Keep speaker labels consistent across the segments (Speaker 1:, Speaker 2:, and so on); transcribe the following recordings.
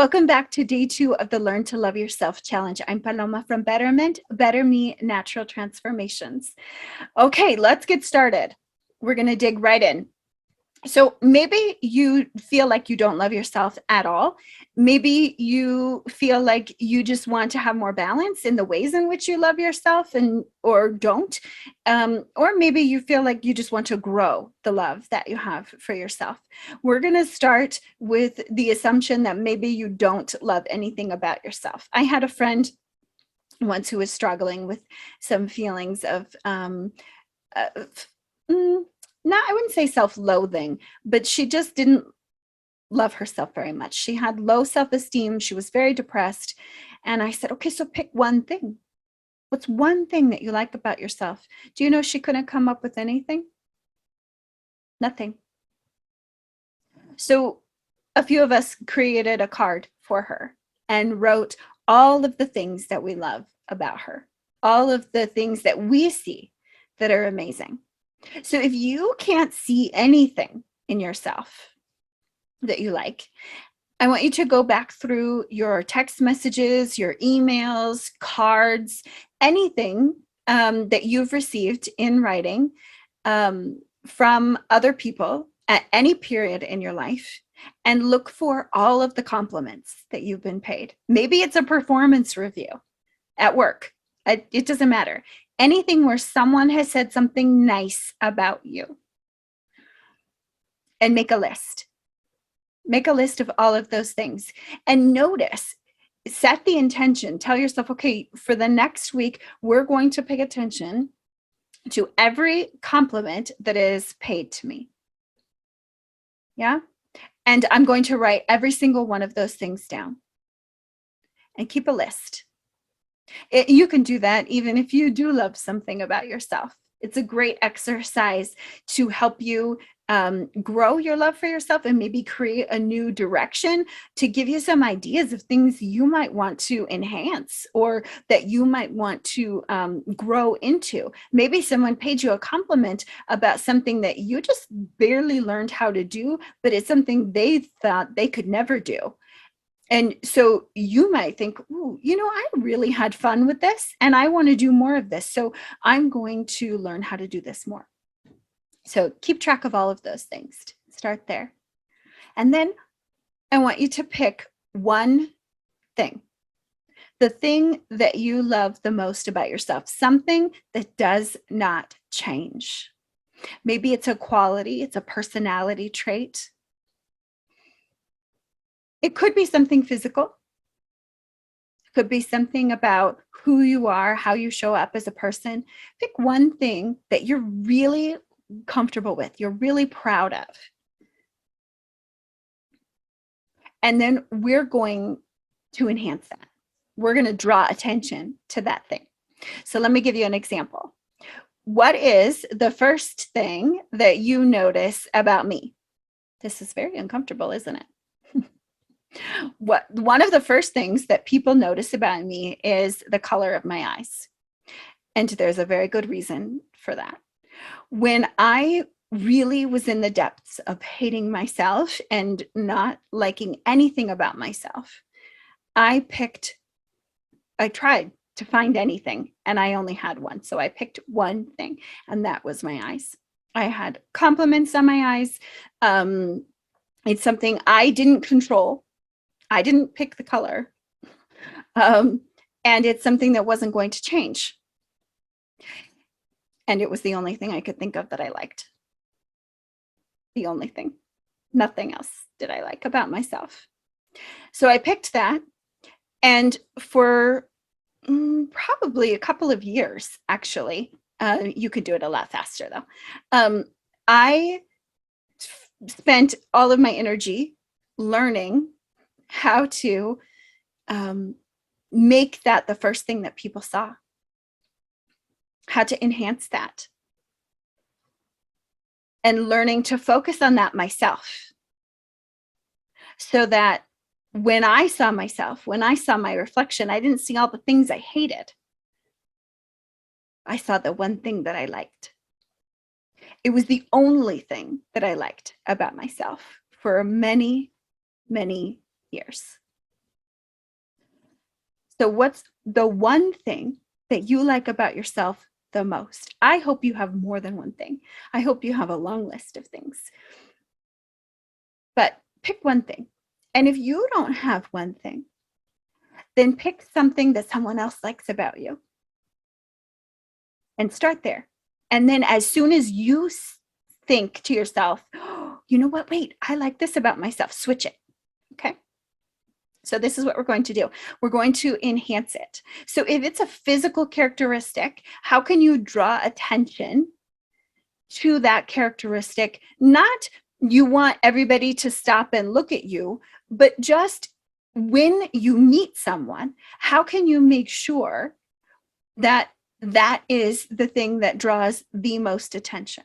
Speaker 1: Welcome back to day 2 of the Learn to Love Yourself Challenge. I'm Paloma from Betterment, Better Me Natural Transformations. Okay, let's get started. We're going to dig right in. So maybe you feel like you don't love yourself at all. Maybe you feel like you just want to have more balance in the ways in which you love yourself or don't. Or maybe you feel like you just want to grow the love that you have for yourself. We're going to start with the assumption that maybe you don't love anything about yourself. I had a friend once who was struggling with some feelings of I wouldn't say self-loathing, but she just didn't love herself very much. She had low self-esteem. She was very depressed. And I said, okay, so pick one thing. What's one thing that you like about yourself? Do you know she couldn't come up with anything? Nothing. So a few of us created a card for her and wrote all of the things that we love about her, all of the things that we see that are amazing. So if you can't see anything in yourself that you like, I want you to go back through your text messages, your emails, cards, anything that you've received in writing from other people at any period in your life, and look for all of the compliments that you've been paid. Maybe it's a performance review at work. It doesn't matter. Anything where someone has said something nice about you. And make a list. Make a list of all of those things. And notice, set the intention. Tell yourself, okay, for the next week, we're going to pay attention to every compliment that is paid to me. Yeah? And I'm going to write every single one of those things down. And keep a list. You can do that even if you do love something about yourself. It's a great exercise to help you grow your love for yourself and maybe create a new direction, to give you some ideas of things you might want to enhance or that you might want to grow into. Maybe someone paid you a compliment about something that you just barely learned how to do, but it's something they thought they could never do. And so you might think, ooh, I really had fun with this and I want to do more of this. So I'm going to learn how to do this more. So keep track of all of those things. Start there. And then I want you to pick one thing, the thing that you love the most about yourself, something that does not change. Maybe it's a quality, it's a personality trait. It could be something physical. It could be something about who you are, how you show up as a person. Pick one thing that you're really comfortable with, you're really proud of. And then we're going to enhance that. We're going to draw attention to that thing. So let me give you an example. What is the first thing that you notice about me? This is very uncomfortable, isn't it? One of the first things that people notice about me is the color of my eyes. And there's a very good reason for that. When I really was in the depths of hating myself and not liking anything about myself, I tried to find anything and I only had one. So I picked one thing, and that was my eyes. I had compliments on my eyes. It's something I didn't control. I didn't pick the color. And it's something that wasn't going to change. And it was the only thing I could think of that I liked. The only thing. Nothing else did I like about myself. So I picked that. And for probably a couple of years, actually, you could do it a lot faster though. I spent all of my energy learning how to make that the first thing that people saw, how to enhance that, and learning to focus on that myself, so that when I saw myself, when I saw my reflection, I didn't see all the things I hated. I saw the one thing that I liked. It was the only thing that I liked about myself for many, many years. So what's the one thing that you like about yourself the most? I hope you have more than one thing. I hope you have a long list of things. But pick one thing. And if you don't have one thing, then pick something that someone else likes about you and start there. And then as soon as you think to yourself, oh, you know what? Wait, I like this about myself. Switch it. Okay. So this is what we're going to do. We're going to enhance it. So if it's a physical characteristic, how can you draw attention to that characteristic? Not you want everybody to stop and look at you, but just when you meet someone, how can you make sure that that is the thing that draws the most attention?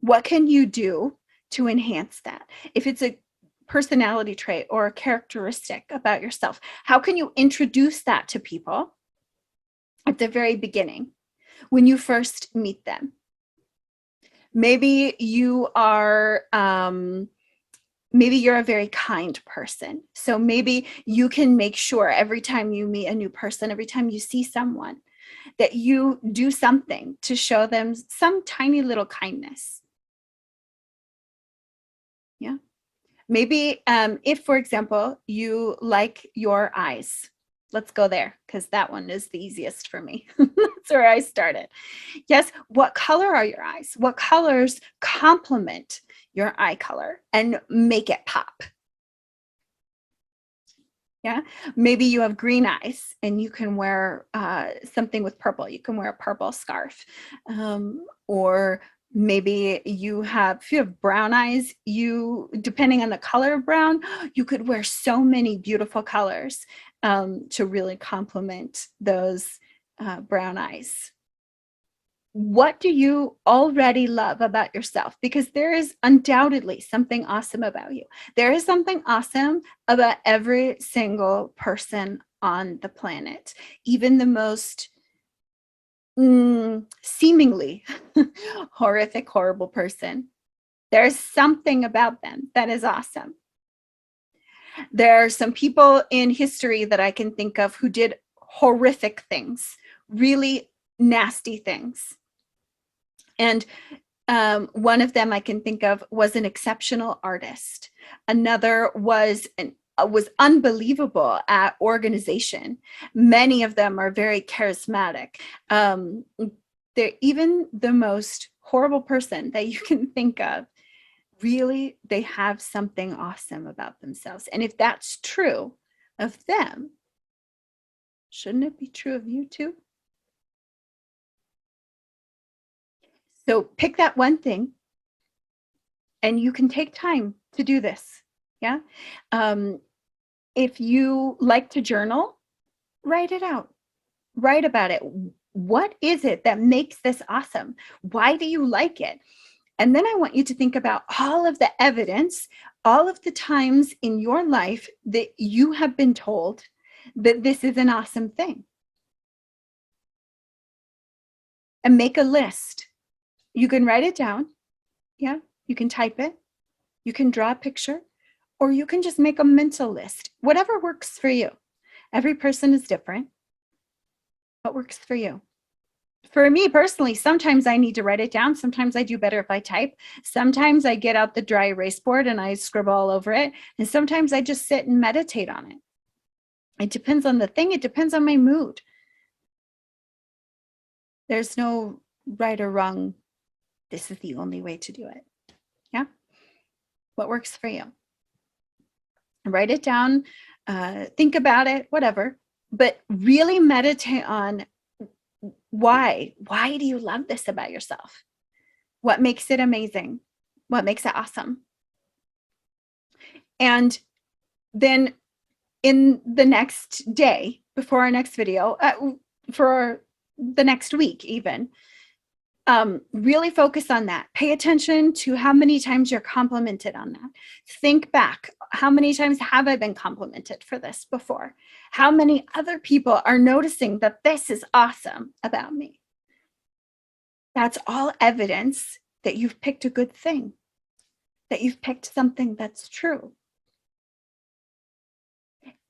Speaker 1: What can you do to enhance that? If it's a personality trait or a characteristic about yourself, how can you introduce that to people at the very beginning when you first meet them? Maybe you are maybe you're a very kind person. So maybe you can make sure every time you meet a new person, every time you see someone, that you do something to show them some tiny little kindness. Yeah. Maybe if, for example, you like your eyes, let's go there because that one is the easiest for me. That's where I started. Yes. What color are your eyes? What colors complement your eye color and make it pop? Yeah. Maybe you have green eyes and you can wear something with purple. You can wear a purple scarf. Or maybe if you have brown eyes, depending on the color of brown, you could wear so many beautiful colors to really complement those brown eyes. What do you already love about yourself? Because there is undoubtedly something awesome about you. There is something awesome about every single person on the planet, even the most seemingly horrific, horrible person. There's something about them that is awesome. There are some people in history that I can think of who did horrific things, really nasty things. And one of them I can think of was an exceptional artist. Another was unbelievable at organization. Many of them are very charismatic. They're even the most horrible person that you can think of. Really, they have something awesome about themselves. And if that's true of them, shouldn't it be true of you too? So pick that one thing, and you can take time to do this. Yeah. If you like to journal, write it out. Write about it. What is it that makes this awesome? Why do you like it? And then I want you to think about all of the evidence, all of the times in your life that you have been told that this is an awesome thing. And make a list. You can write it down. Yeah. You can type it. You can draw a picture, or you can just make a mental list. Whatever works for you. Every person is different. What works for you? For me personally, sometimes I need to write it down. Sometimes I do better if I type. Sometimes I get out the dry erase board and I scribble all over it. And sometimes I just sit and meditate on it. It depends on the thing. It depends on my mood. There's no right or wrong. This is the only way to do it. Yeah. What works for you? Write it down. Think about it, whatever. But really meditate on why. Why do you love this about yourself? What makes it amazing? What makes it awesome? And then in the next day, before our next video, for the next week even, really focus on that. Pay attention to how many times you're complimented on that. Think back. How many times have I been complimented for this before? How many other people are noticing that this is awesome about me? That's all evidence that you've picked a good thing, that you've picked something that's true.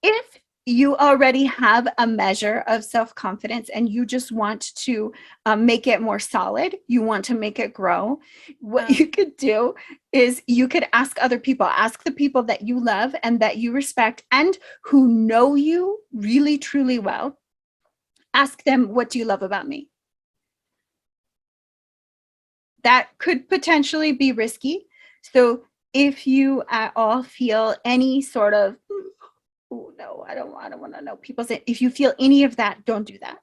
Speaker 1: If you already have a measure of self-confidence and you just want to make it more solid, you want to make it grow, what you could do is you could ask other people, ask the people that you love and that you respect and who know you really, truly well. Ask them, what do you love about me? That could potentially be risky. So if you at all feel any sort of, oh no, I don't want to know. People say, if you feel any of that, don't do that.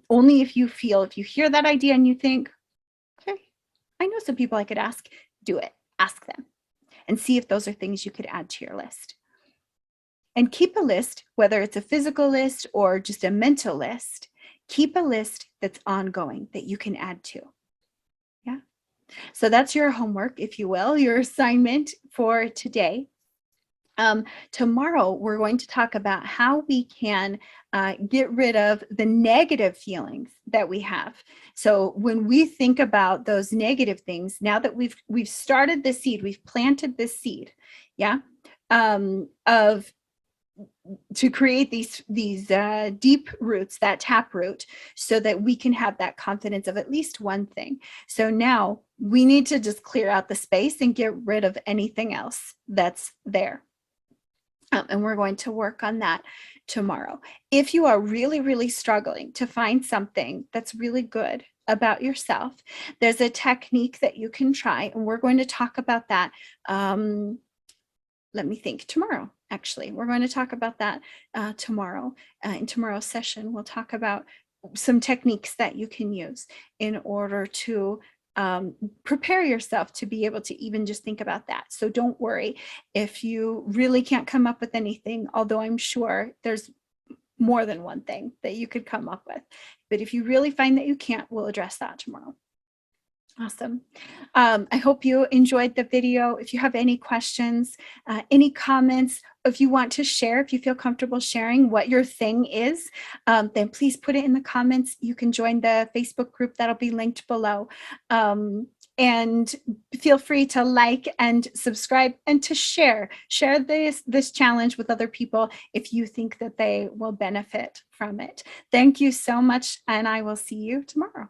Speaker 1: Only if you hear that idea and you think, okay, I know some people I could ask, do it. Ask them and see if those are things you could add to your list. And keep a list, whether it's a physical list or just a mental list, keep a list that's ongoing that you can add to. Yeah. So that's your homework, if you will, your assignment for today. Tomorrow, we're going to talk about how we can get rid of the negative feelings that we have. So when we think about those negative things, now that we've started the seed, we've planted this seed, yeah, of to create these deep roots, that tap root, so that we can have that confidence of at least one thing. So now we need to just clear out the space and get rid of anything else that's there. And we're going to work on that tomorrow. If you are really, really struggling to find something that's really good about yourself, there's a technique that you can try, and we're going to talk about that. Let me think, tomorrow, actually. We're going to talk about that tomorrow. In tomorrow's session, we'll talk about some techniques that you can use in order to prepare yourself to be able to even just think about that. So don't worry if you really can't come up with anything, although I'm sure there's more than one thing that you could come up with. But if you really find that you can't, we'll address that tomorrow. Awesome. I hope you enjoyed the video. If you have any questions, any comments, if you want to share, if you feel comfortable sharing what your thing is, then please put it in the comments. You can join the Facebook group that'll be linked below. And feel free to like and subscribe and to share this challenge with other people if you think that they will benefit from it. Thank you so much, and I will see you tomorrow.